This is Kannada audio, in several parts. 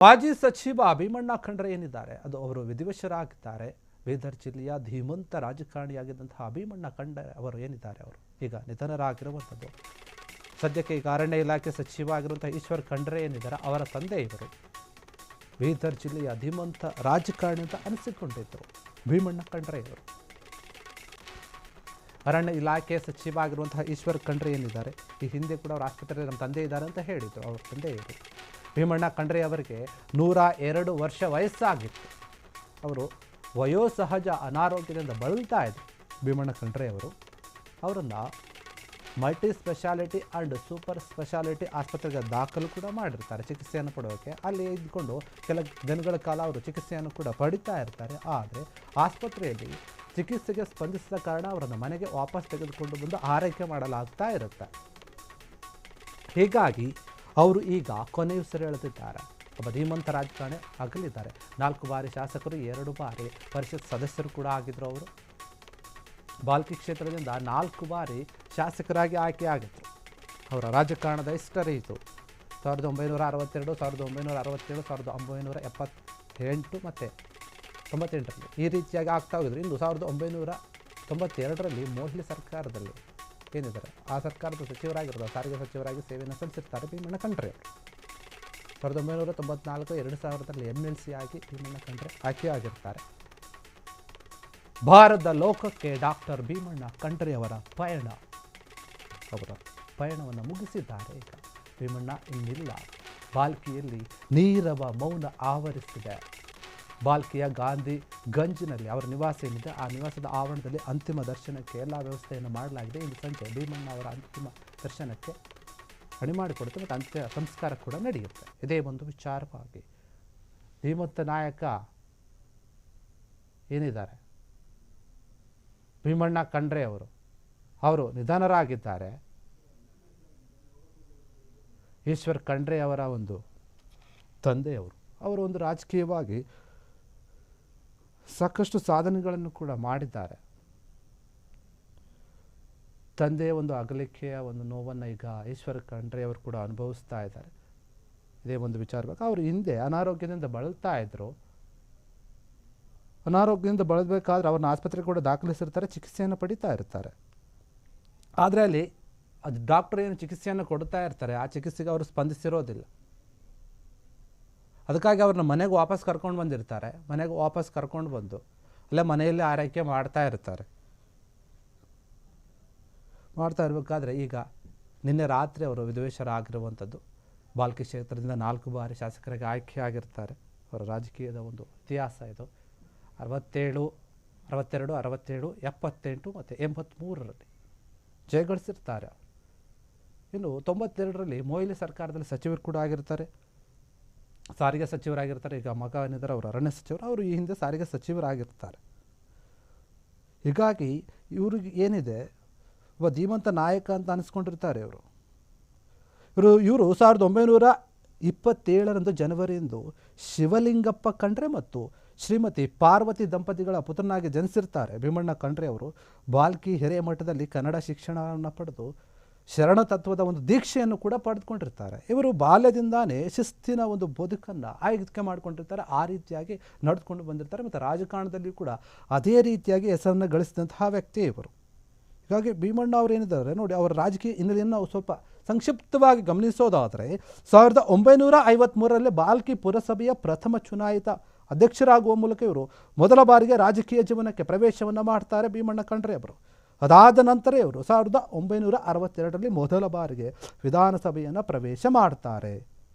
ಮಾಜಿ ಸಚಿವ ಭೀಮಣ್ಣ ಖಂಡ್ರೆ ಏನಿದ್ದಾರೆ ಅದು ಅವರು ವಿಧಿವಶರಾಗಿದ್ದಾರೆ. ಬೀದರ್ ಜಿಲ್ಲೆಯ ಧೀಮಂತ ರಾಜಕಾರಣಿಯಾಗಿದ್ದಂತಹ ಭೀಮಣ್ಣ ಖಂಡ್ರೆ ಅವರು ಏನಿದ್ದಾರೆ ಅವರು ಈಗ ನಿಧನರಾಗಿರುವಂಥದ್ದು. ಸದ್ಯಕ್ಕೆ ಈಗ ಅರಣ್ಯ ಇಲಾಖೆ ಸಚಿವ ಆಗಿರುವಂತಹ ಈಶ್ವರ್ ಖಂಡ್ರೆ ಏನಿದ್ದಾರೆ ಅವರ ತಂದೆ ಇವರು ಬೀದರ್ ಜಿಲ್ಲೆಯ ಧೀಮಂತ ರಾಜಕಾರಣಿ ಅಂತ ಅನಿಸಿಕೊಂಡಿದ್ದರು ಭೀಮಣ್ಣ ಖಂಡ್ರೆ ಇವರು. ಅರಣ್ಯ ಇಲಾಖೆ ಸಚಿವ ಆಗಿರುವಂತಹ ಈಶ್ವರ್ ಖಂಡ್ರೆ ಏನಿದ್ದಾರೆ ಈ ಹಿಂದೆ ಕೂಡ ಅವ್ರ ಆಸ್ಪತ್ರೆಯಲ್ಲಿ ನಮ್ಮ ತಂದೆ ಇದ್ದಾರೆ ಅಂತ ಹೇಳಿದರು. ಅವ್ರ ತಂದೆ ಇವರು ಭೀಮಣ್ಣ ಖಂಡ್ರೆ ಅವರಿಗೆ 102 ವರ್ಷ ವಯಸ್ಸಾಗಿತ್ತು. ಅವರು ವಯೋಸಹಜ ಅನಾರೋಗ್ಯದಿಂದ ಬಳಲ್ತಾ ಇದ್ದರು. ಭೀಮಣ್ಣ ಖಂಡ್ರೆ ಅವರನ್ನು multi speciality and super speciality ಆಸ್ಪತ್ರೆಗೆ ದಾಖಲು ಕೂಡ ಮಾಡಿರ್ತಾರೆ ಚಿಕಿತ್ಸೆಯನ್ನು ಪಡೆಯೋಕ್ಕೆ. ಅಲ್ಲಿ ಇದ್ಕೊಂಡು ಕೆಲ ದಿನಗಳ ಕಾಲ ಅವರು ಚಿಕಿತ್ಸೆಯನ್ನು ಕೂಡ ಪಡಿತಾ ಇರ್ತಾರೆ. ಆದರೆ ಆಸ್ಪತ್ರೆಯಲ್ಲಿ ಚಿಕಿತ್ಸೆಗೆ ಸ್ಪಂದಿಸಿದ ಕಾರಣ ಅವರನ್ನು ಮನೆಗೆ ವಾಪಸ್ ತೆಗೆದುಕೊಂಡು ಬಂದು ಆರೈಕೆ ಮಾಡಲಾಗ್ತಾ ಇರುತ್ತೆ. ಹೀಗಾಗಿ ಅವರು ಈಗ ಕೊನೆಯುಸಿರೆಳೆದಿದ್ದಾರೆ. ಒಬ್ಬ ಧೀಮಂತ ರಾಜಕಾರಣಿ ಅಗಲಿದ್ದಾರೆ. 4 ಬಾರಿ ಶಾಸಕರು, 2 ಬಾರಿ ಪರಿಷತ್ ಸದಸ್ಯರು ಕೂಡ ಆಗಿದ್ದರು. ಅವರು ಬಾಲ್ಕಿ ಕ್ಷೇತ್ರದಿಂದ 4 ಬಾರಿ ಶಾಸಕರಾಗಿ ಆಯ್ಕೆಯಾಗಿದ್ದರು. ಅವರ ರಾಜಕಾರಣದ ಹಿಸ್ಟರಿ ಇದು 1962, 1967, 1978 ಮತ್ತು 98ರಲ್ಲಿ ಈ ರೀತಿಯಾಗಿ ಆಗ್ತಾ ಹೋಗಿದ್ರು. ಇಂದು 1992ರಲ್ಲಿ ಮೋಹಿಲಿ ಸರ್ಕಾರದಲ್ಲಿ ಏನಿದ್ದಾರೆ ಆ ಸರ್ಕಾರದ ಸಚಿವರಾಗಿರೋದು ಸಾರಿಗೆ ಸಚಿವರಾಗಿ ಸೇವೆಯನ್ನು ಸಲ್ಲಿಸಿರ್ತಾರೆ ಭೀಮಣ್ಣ ಖಂಡ್ರೆ ಅವರು. 1994, 2000ರಲ್ಲಿ MLC ಆಗಿ ಭೀಮಣ್ಣ ಖಂಡ್ರೆ ಆಯ್ಕೆಯಾಗಿರ್ತಾರೆ. ಭಾರತದ ಲೋಕಕ್ಕೆ ಡಾಕ್ಟರ್ ಭೀಮಣ್ಣ ಖಂಡ್ರೆ ಅವರ ಪಯಣವನ್ನು ಮುಗಿಸಿದ್ದಾರೆ. ಈಗ ಭೀಮಣ್ಣ ಇನ್ನಿಲ್ಲ. ಬಾಲ್ಕಿಯಲ್ಲಿ ನೀರವ ಮೌನ ಆವರಿಸಿದೆ. ಬಾಲ್ಕಿಯ ಗಾಂಧಿ ಗಂಜಿನಲ್ಲಿ ಅವರ ನಿವಾಸ ಏನಿದೆ ಆ ನಿವಾಸದ ಆವರಣದಲ್ಲಿ ಅಂತಿಮ ದರ್ಶನಕ್ಕೆ ಎಲ್ಲ ವ್ಯವಸ್ಥೆಯನ್ನು ಮಾಡಲಾಗಿದೆ. ಇಂದು ಸಂಜೆ ಭೀಮಣ್ಣ ಅವರ ಅಂತಿಮ ದರ್ಶನಕ್ಕೆ ಅಣಿ ಮಾಡಿಕೊಡುತ್ತೆ ಮತ್ತು ಅಂತ್ಯ ಸಂಸ್ಕಾರ ಕೂಡ ನಡೆಯುತ್ತೆ. ಇದೇ ಒಂದು ವಿಚಾರವಾಗಿ ಧೀಮಂತ ನಾಯಕ ಏನಿದ್ದಾರೆ ಭೀಮಣ್ಣ ಖಂಡ್ರೆ ಅವರು ನಿಧನರಾಗಿದ್ದಾರೆ. ಈಶ್ವರ್ ಖಂಡ್ರೆ ಅವರ ಒಂದು ತಂದೆಯವರು ಒಂದು ರಾಜಕೀಯವಾಗಿ ಸಾಕಷ್ಟು ಸಾಧನೆಗಳನ್ನು ಕೂಡ ಮಾಡಿದ್ದಾರೆ. ತಂದೆಯ ಒಂದು ಅಗಲಿಕೆಯ ಒಂದು ನೋವನ್ನು ಈಗ ಈಶ್ವರ್ ಖಂಡ್ರೆ ಅವರು ಕೂಡ ಅನುಭವಿಸ್ತಾ ಇದ್ದಾರೆ. ಇದೇ ಒಂದು ವಿಚಾರವಾಗಿ ಅವರು ಹಿಂದೆ ಅನಾರೋಗ್ಯದಿಂದ ಬಳಲ್ತಾ ಇದ್ದರು. ಅನಾರೋಗ್ಯದಿಂದ ಬಳಲಬೇಕಾದ್ರೆ ಅವ್ರನ್ನ ಆಸ್ಪತ್ರೆಗೆ ಕೂಡ ದಾಖಲಿಸಿರ್ತಾರೆ, ಚಿಕಿತ್ಸೆಯನ್ನು ಪಡಿತಾ ಇರ್ತಾರೆ. ಆದರೆ ಅಲ್ಲಿ ಅದು ಡಾಕ್ಟರ್ ಏನು ಚಿಕಿತ್ಸೆಯನ್ನು ಕೊಡ್ತಾ ಇರ್ತಾರೆ ಆ ಚಿಕಿತ್ಸೆಗೆ ಅವರು ಸ್ಪಂದಿಸಿರೋದಿಲ್ಲ. ಅದಕ್ಕಾಗಿ ಅವ್ರನ್ನ ಮನೆಗೆ ವಾಪಸ್ ಕರ್ಕೊಂಡು ಬಂದಿರ್ತಾರೆ. ಮನೆಗೆ ವಾಪಸ್ ಕರ್ಕೊಂಡು ಬಂದು ಅಲ್ಲೇ ಮನೆಯಲ್ಲೇ ಆರೈಕೆ ಮಾಡ್ತಾ ಇರಬೇಕಾದ್ರೆ ಈಗ ನಿನ್ನೆ ರಾತ್ರಿ ಅವರು ವಿಧಿವಶರಾಗಿರುವಂಥದ್ದು. ಬಾಲ್ಕಿ ಕ್ಷೇತ್ರದಿಂದ 4 ಬಾರಿ ಶಾಸಕರಿಗೆ ಆಯ್ಕೆಯಾಗಿರ್ತಾರೆ. ಅವರ ರಾಜಕೀಯದ ಒಂದು ಇತಿಹಾಸ ಇದು. 67, 62, 67, 78 ಮತ್ತು 83ರಲ್ಲಿ ಜಯಗಳಿಸಿರ್ತಾರೆ. ಇನ್ನು 92ರಲ್ಲಿ ಮೊಯ್ಲಿ ಸರ್ಕಾರದಲ್ಲಿ ಸಚಿವರು ಕೂಡ ಆಗಿರ್ತಾರೆ, ಸಾರಿಗೆ ಸಚಿವರಾಗಿರ್ತಾರೆ. ಈಗ ಮಗ ಏನಿದ್ದಾರೆ ಅವರು ಅರಣ್ಯ ಸಚಿವರು, ಅವರು ಈ ಹಿಂದೆ ಸಾರಿಗೆ ಸಚಿವರಾಗಿರ್ತಾರೆ. ಹೀಗಾಗಿ ಇವ್ರಿಗೆ ಏನಿದೆ ಒಬ್ಬ ಧೀಮಂತ ನಾಯಕ ಅಂತ ಅನಿಸ್ಕೊಂಡಿರ್ತಾರೆ ಇವರು 1927 ಜನವರಿಯಂದು ಶಿವಲಿಂಗಪ್ಪ ಖಂಡ್ರೆ ಮತ್ತು ಶ್ರೀಮತಿ ಪಾರ್ವತಿ ದಂಪತಿಗಳ ಪುತ್ರನಾಗಿ ಜನಿಸಿರ್ತಾರೆ. ಭೀಮಣ್ಣ ಖಂಡ್ರೆ ಅವರು ಬಾಲ್ಕಿ ಹಿರೇಮಠದಲ್ಲಿ ಕನ್ನಡ ಶಿಕ್ಷಣವನ್ನು ಪಡೆದು ಶರಣ ತತ್ವದ ಒಂದು ದೀಕ್ಷೆಯನ್ನು ಕೂಡ ಪಡೆದುಕೊಂಡಿರ್ತಾರೆ. ಇವರು ಬಾಲ್ಯದಿಂದಾನೇ ಶಿಸ್ತಿನ ಒಂದು ಬದುಕನ್ನು ಆಯ್ಕೆ ಮಾಡಿಕೊಂಡಿರ್ತಾರೆ. ಆ ರೀತಿಯಾಗಿ ನಡೆದುಕೊಂಡು ಬಂದಿರ್ತಾರೆ ಮತ್ತು ರಾಜಕಾರಣದಲ್ಲಿ ಕೂಡ ಅದೇ ರೀತಿಯಾಗಿ ಹೆಸರನ್ನು ಗಳಿಸಿದಂತಹ ವ್ಯಕ್ತಿ ಇವರು. ಹೀಗಾಗಿ ಭೀಮಣ್ಣ ಅವರು ಏನಿದ್ದಾರೆ ನೋಡಿ, ಅವರ ರಾಜಕೀಯ ಹಿನ್ನೆಲೆಯನ್ನು ನಾವು ಸ್ವಲ್ಪ ಸಂಕ್ಷಿಪ್ತವಾಗಿ ಗಮನಿಸೋದಾದರೆ 1953ರಲ್ಲಿ ಬಾಲ್ಕಿ ಪುರಸಭೆಯ ಪ್ರಥಮ ಚುನಾಯಿತ ಅಧ್ಯಕ್ಷರಾಗುವ ಮೂಲಕ ಇವರು ಮೊದಲ ಬಾರಿಗೆ ರಾಜಕೀಯ ಜೀವನಕ್ಕೆ ಪ್ರವೇಶವನ್ನು ಮಾಡ್ತಾರೆ ಭೀಮಣ್ಣ ಖಂಡ್ರೆ ಅವರು. ಅದಾದ ನಂತರ ಇವರು 1962ರಲ್ಲಿ ಮೊದಲ ಬಾರಿಗೆ ವಿಧಾನಸಭೆಯನ್ನು ಪ್ರವೇಶ ಮಾಡ್ತಾರೆ.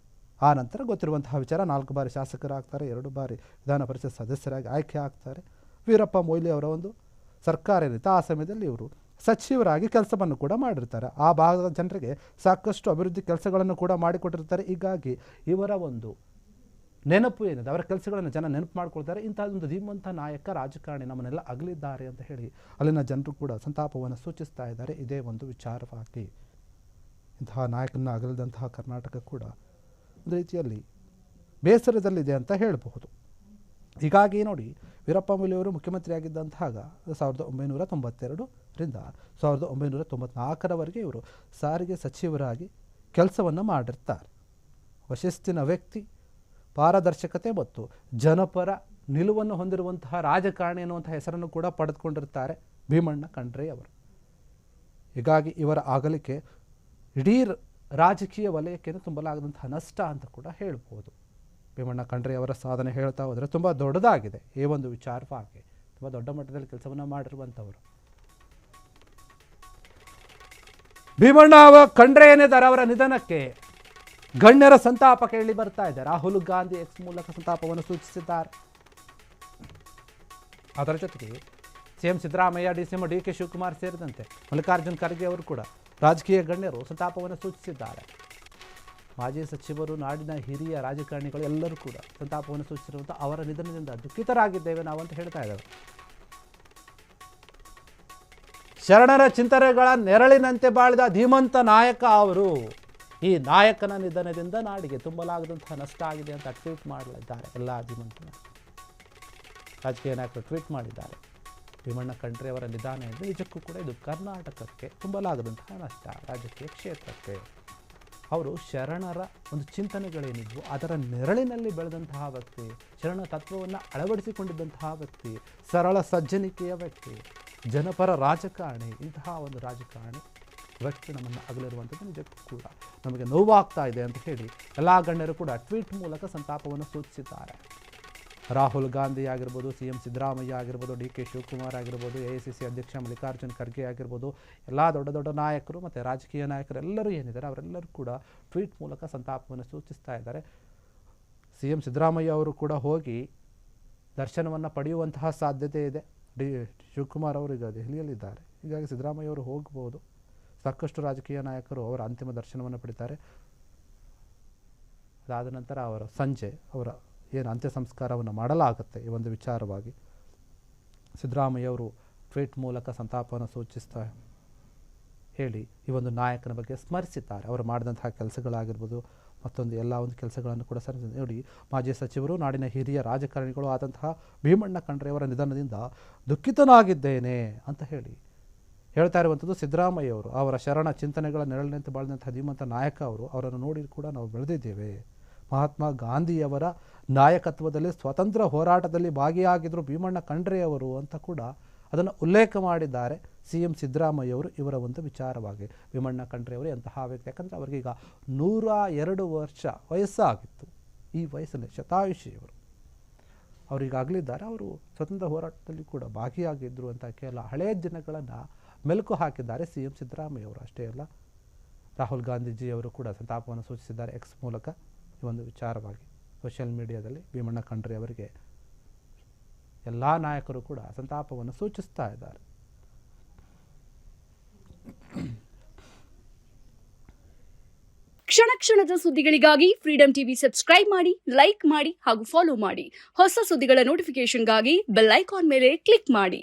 ಆ ನಂತರ ಗೊತ್ತಿರುವಂತಹ ವಿಚಾರ 4 ಬಾರಿ ಶಾಸಕರಾಗ್ತಾರೆ, 2 ಬಾರಿ ವಿಧಾನ ಪರಿಷತ್ ಸದಸ್ಯರಾಗಿ ಆಯ್ಕೆ ಆಗ್ತಾರೆ. ವೀರಪ್ಪ ಮೊಯ್ಲಿ ಅವರ ಒಂದು ಸರ್ಕಾರ ಏನಿತ್ತು ಆ ಸಮಯದಲ್ಲಿ ಇವರು ಸಚಿವರಾಗಿ ಕೆಲಸವನ್ನು ಕೂಡ ಮಾಡಿರ್ತಾರೆ. ಆ ಭಾಗದ ಜನರಿಗೆ ಸಾಕಷ್ಟು ಅಭಿವೃದ್ಧಿ ಕೆಲಸಗಳನ್ನು ಕೂಡ ಮಾಡಿಕೊಟ್ಟಿರ್ತಾರೆ. ಹೀಗಾಗಿ ಇವರ ಒಂದು ನೆನಪು ಏನಿದೆ, ಅವರ ಕೆಲಸಗಳನ್ನು ಜನ ನೆನಪು ಮಾಡ್ಕೊಳ್ತಾರೆ. ಇಂಥದ್ದೊಂದು ಧೀಮಂತ ನಾಯಕ ರಾಜಕಾರಣಿ ನಮ್ಮನ್ನೆಲ್ಲ ಅಗಲಿದ್ದಾರೆ ಅಂತ ಹೇಳಿ ಅಲ್ಲಿನ ಜನರು ಕೂಡ ಸಂತಾಪವನ್ನು ಸೂಚಿಸ್ತಾ ಇದ್ದಾರೆ. ಇದೇ ಒಂದು ವಿಚಾರವಾಗಿ ಇಂತಹ ನಾಯಕನ ಅಗಲಿದಂತಹ ಕರ್ನಾಟಕ ಕೂಡ ಒಂದು ರೀತಿಯಲ್ಲಿ ಬೇಸರದಲ್ಲಿದೆ ಅಂತ ಹೇಳಬಹುದು. ಹೀಗಾಗಿ ನೋಡಿ, ವೀರಪ್ಪ ಮೊಯ್ಲಿಯವರು ಮುಖ್ಯಮಂತ್ರಿಯಾಗಿದ್ದಂತಹ 1992ರಿಂದ 1994ರವರೆಗೆ ಇವರು ಸಾರಿಗೆ ಸಚಿವರಾಗಿ ಕೆಲಸವನ್ನು ಮಾಡಿರ್ತಾರೆ. ಶಿಸ್ತಿನ ವ್ಯಕ್ತಿ, ಪಾರದರ್ಶಕತೆ ಮತ್ತು ಜನಪರ ನಿಲುವನ್ನು ಹೊಂದಿರುವಂತಹ ರಾಜಕಾರಣಿ ಎನ್ನುವಂತಹ ಹೆಸರನ್ನು ಕೂಡ ಪಡೆದುಕೊಂಡಿರ್ತಾರೆ ಭೀಮಣ್ಣ ಖಂಡ್ರೆ ಅವರು. ಹೀಗಾಗಿ ಇವರ ಅಗಲಿಕೆ ಇಡೀ ರಾಜಕೀಯ ವಲಯಕ್ಕೆ ತುಂಬಲಾಗದಂತಹ ನಷ್ಟ ಅಂತ ಕೂಡ ಹೇಳ್ಬೋದು. ಭೀಮಣ್ಣ ಖಂಡ್ರೆ ಅವರ ಸಾಧನೆ ಹೇಳ್ತಾ ಹೋದರೆ ತುಂಬ ದೊಡ್ಡದಾಗಿದೆ. ಈ ಒಂದು ವಿಚಾರವಾಗಿ ತುಂಬ ದೊಡ್ಡ ಮಟ್ಟದಲ್ಲಿ ಕೆಲಸವನ್ನು ಮಾಡಿರುವಂಥವರು. ಭೀಮಣ್ಣ ಖಂಡ್ರೆ ಏನಿದ್ದಾರೆ, ಅವರ ನಿಧನಕ್ಕೆ ಗಣ್ಯರ ಸಂತಾಪ ಕೇಳಿ ಬರ್ತಾ ಇದೆ. ರಾಹುಲ್ ಗಾಂಧಿ ಎಕ್ಸ್ ಮೂಲಕ ಸಂತಾಪವನ್ನು ಸೂಚಿಸಿದ್ದಾರೆ. ಅದರ ಜೊತೆಗೆ ಸಿಎಂ ಸಿದ್ದರಾಮಯ್ಯ, ಡಿಸಿಎಂ ಡಿ.ಕೆ. ಶಿವಕುಮಾರ್ ಸೇರಿದಂತೆ ಮಲ್ಲಿಕಾರ್ಜುನ್ ಖರ್ಗೆ ಅವರು ಕೂಡ ರಾಜಕೀಯ ಗಣ್ಯರು ಸಂತಾಪವನ್ನು ಸೂಚಿಸಿದ್ದಾರೆ. ಮಾಜಿ ಸಚಿವರು, ನಾಡಿನ ಹಿರಿಯ ರಾಜಕಾರಣಿಗಳು ಎಲ್ಲರೂ ಕೂಡ ಸಂತಾಪವನ್ನು ಸೂಚಿಸಿರುವಂಥ ಅವರ ನಿಧನದಿಂದ ದುಃಖಿತರಾಗಿದ್ದೇವೆ ನಾವು ಅಂತ ಹೇಳ್ತಾ ಇದ್ದೇವೆ. ಶರಣರ ಚಿಂತನೆಗಳ ನೆರಳಿನಂತೆ ಬಾಳಿದ ಧೀಮಂತ ನಾಯಕ ಅವರು. ಈ ನಾಯಕನ ನಿಧನದಿಂದ ನಾಡಿಗೆ ತುಂಬಲಾಗದಂತಹ ನಷ್ಟ ಆಗಿದೆ ಅಂತ ಟ್ವೀಟ್ ಮಾಡಲಿದ್ದಾರೆ ಎಲ್ಲ ಧೀಮಂತ ರಾಜಕೀಯ ನಾಯಕರು ಟ್ವೀಟ್ ಮಾಡಿದ್ದಾರೆ. ಭೀಮಣ್ಣ ಖಂಡ್ರೆ ಅವರ ನಿಧನ ಎಂದು ನಿಜಕ್ಕೂ ಕೂಡ ಇದು ಕರ್ನಾಟಕಕ್ಕೆ ತುಂಬಲಾಗದಂತಹ ನಷ್ಟ, ರಾಜಕೀಯ ಕ್ಷೇತ್ರಕ್ಕೆ. ಅವರು ಶರಣರ ಒಂದು ಚಿಂತನೆಗಳೇನಿದ್ವು ಅದರ ನೆರಳಿನಲ್ಲಿ ಬೆಳೆದಂತಹ ವ್ಯಕ್ತಿ, ಶರಣ ತತ್ವವನ್ನು ಅಳವಡಿಸಿಕೊಂಡಿದ್ದಂತಹ ವ್ಯಕ್ತಿ, ಸರಳ ಸಜ್ಜನಿಕೆಯ ವ್ಯಕ್ತಿ, ಜನಪರ ರಾಜಕಾರಣಿ. ಇಂತಹ ಒಂದು ರಾಜಕಾರಣಿ ವ್ಯಕ್ತಿ ನಮ್ಮನ್ನು ಅಗಲಿರುವಂಥದ್ದು ನಿಜಕ್ಕೂ ಕೂಡ ನಮಗೆ ನೋವಾಗ್ತಾ ಇದೆ ಅಂತ ಹೇಳಿ ಎಲ್ಲ ಗಣ್ಯರು ಕೂಡ ಟ್ವೀಟ್ ಮೂಲಕ ಸಂತಾಪವನ್ನು ಸೂಚಿಸಿದ್ದಾರೆ. ರಾಹುಲ್ ಗಾಂಧಿ ಆಗಿರ್ಬೋದು, ಸಿಎಂ ಸಿದ್ದರಾಮಯ್ಯ ಆಗಿರ್ಬೋದು, ಡಿ.ಕೆ. ಶಿವಕುಮಾರ್ ಆಗಿರ್ಬೋದು, ಎಐಸಿಸಿ ಅಧ್ಯಕ್ಷ ಮಲ್ಲಿಕಾರ್ಜುನ್ ಖರ್ಗೆ ಆಗಿರ್ಬೋದು, ಎಲ್ಲ ದೊಡ್ಡ ದೊಡ್ಡ ನಾಯಕರು ಮತ್ತು ರಾಜಕೀಯ ನಾಯಕರೆಲ್ಲರೂ ಏನಿದ್ದಾರೆ ಅವರೆಲ್ಲರೂ ಕೂಡ ಟ್ವೀಟ್ ಮೂಲಕ ಸಂತಾಪವನ್ನು ಸೂಚಿಸ್ತಾ ಇದ್ದಾರೆ. ಸಿಎಂ ಸಿದ್ದರಾಮಯ್ಯ ಅವರು ಕೂಡ ಹೋಗಿ ದರ್ಶನವನ್ನು ಪಡೆಯುವಂತಹ ಸಾಧ್ಯತೆ ಇದೆ. ಶಿವಕುಮಾರ್ ಅವರು ಈಗ ದೆಹಲಿಯಲ್ಲಿದ್ದಾರೆ. ಹೀಗಾಗಿ ಸಿದ್ದರಾಮಯ್ಯ ಅವರು ಹೋಗ್ಬೋದು. ಸಾಕಷ್ಟು ರಾಜಕೀಯ ನಾಯಕರು ಅವರ ಅಂತಿಮ ದರ್ಶನವನ್ನು ಪಡಿತಾರೆ. ಅದಾದ ನಂತರ ಅವರ ಸಂಜೆ ಅವರ ಏನು ಅಂತ್ಯ ಸಂಸ್ಕಾರವನ್ನು ಮಾಡಲಾಗುತ್ತೆ. ಈ ಒಂದು ವಿಚಾರವಾಗಿ ಸಿದ್ದರಾಮಯ್ಯ ಅವರು ಟ್ವೀಟ್ ಮೂಲಕ ಸಂತಾಪವನ್ನು ಸೂಚಿಸ್ತಾ ಹೇಳಿ ಈ ಒಂದು ನಾಯಕನ ಬಗ್ಗೆ ಸ್ಮರಿಸಿದ್ದಾರೆ. ಅವರು ಮಾಡಿದಂತಹ ಕೆಲಸಗಳಾಗಿರ್ಬೋದು, ಮತ್ತೊಂದು ಎಲ್ಲ ಒಂದು ಕೆಲಸಗಳನ್ನು ಕೂಡ ನೋಡಿ. ಮಾಜಿ ಸಚಿವರು, ನಾಡಿನ ಹಿರಿಯ ರಾಜಕಾರಣಿಗಳು ಆದಂತಹ ಭೀಮಣ್ಣ ಖಂಡ್ರೆ ಅವರ ನಿಧನದಿಂದ ದುಃಖಿತನಾಗಿದ್ದೇನೆ ಅಂತ ಹೇಳ್ತಾ ಇರುವಂಥದ್ದು ಸಿದ್ದರಾಮಯ್ಯ ಅವರು. ಅವರ ಶರಣ ಚಿಂತನೆಗಳ ನೆರಳಿನಂತೆ ಬಾಳಿದಂತಹ ಧೀಮಂತ ನಾಯಕ ಅವರು. ಅವರನ್ನು ನೋಡಿ ಕೂಡ ನಾವು ಬೆಳೆದಿದ್ದೇವೆ. ಮಹಾತ್ಮ ಗಾಂಧಿಯವರ ನಾಯಕತ್ವದಲ್ಲಿ ಸ್ವಾತಂತ್ರ್ಯ ಹೋರಾಟದಲ್ಲಿ ಭಾಗಿಯಾಗಿದ್ದರು ಭೀಮಣ್ಣ ಖಂಡ್ರೆ ಅವರು ಅಂತ ಕೂಡ ಅದನ್ನು ಉಲ್ಲೇಖ ಮಾಡಿದ್ದಾರೆ ಸಿಎಂ ಸಿದ್ದರಾಮಯ್ಯ ಅವರು. ಇವರ ಒಂದು ವಿಚಾರವಾಗಿ ಭೀಮಣ್ಣ ಖಂಡ್ರೆ ಅವರು ಎಂತಹ ವ್ಯಕ್ತಿ, ಯಾಕಂದರೆ ಅವರಿಗೀಗ 102 ವರ್ಷ ವಯಸ್ಸಾಗಿತ್ತು. ಈ ವಯಸ್ಸಲ್ಲಿ ಶತಾಯುಷಿಯವರು ಅವರಿಗಾಗಲಿದ್ದಾರೆ. ಅವರು ಸ್ವತಂತ್ರ ಹೋರಾಟದಲ್ಲಿ ಕೂಡ ಭಾಗಿಯಾಗಿದ್ದರು ಅಂತ ಕೆಲ ಹಳೆಯ ದಿನಗಳನ್ನು ಮೆಲುಕು ಹಾಕಿದ್ದಾರೆ ಸಿಎಂ ಸಿದ್ದರಾಮಯ್ಯ ಅವರು. ಅಷ್ಟೇ ಅಲ್ಲ, ರಾಹುಲ್ ಗಾಂಧೀಜಿಯವರು ಕೂಡ ಸಂತಾಪವನ್ನು ಸೂಚಿಸಿದ್ದಾರೆ ಎಕ್ಸ್ ಮೂಲಕ. ಈ ಒಂದು ವಿಚಾರವಾಗಿ ಸೋಷಿಯಲ್ ಮೀಡಿಯಾದಲ್ಲಿ ಭೀಮಣ್ಣ ಖಂಡ್ರೆ ಅವರಿಗೆ ಎಲ್ಲ ನಾಯಕರು ಕೂಡ ಸಂತಾಪವನ್ನು ಸೂಚಿಸ್ತಾ ಇದ್ದಾರೆ. ಕ್ಷಣ ಕ್ಷಣದ ಸುದ್ದಿಗಳಿಗಾಗಿ ಫ್ರೀಡಂ ಟಿವಿ ಸಬ್ಸ್ಕ್ರೈಬ್ ಮಾಡಿ, ಲೈಕ್ ಮಾಡಿ ಹಾಗೂ ಫಾಲೋ ಮಾಡಿ. ಹೊಸ ಸುದ್ದಿಗಳ ನೋಟಿಫಿಕೇಶನ್ಗಾಗಿ ಬೆಲ್ ಐಕಾನ್ ಮೇಲೆ ಕ್ಲಿಕ್ ಮಾಡಿ.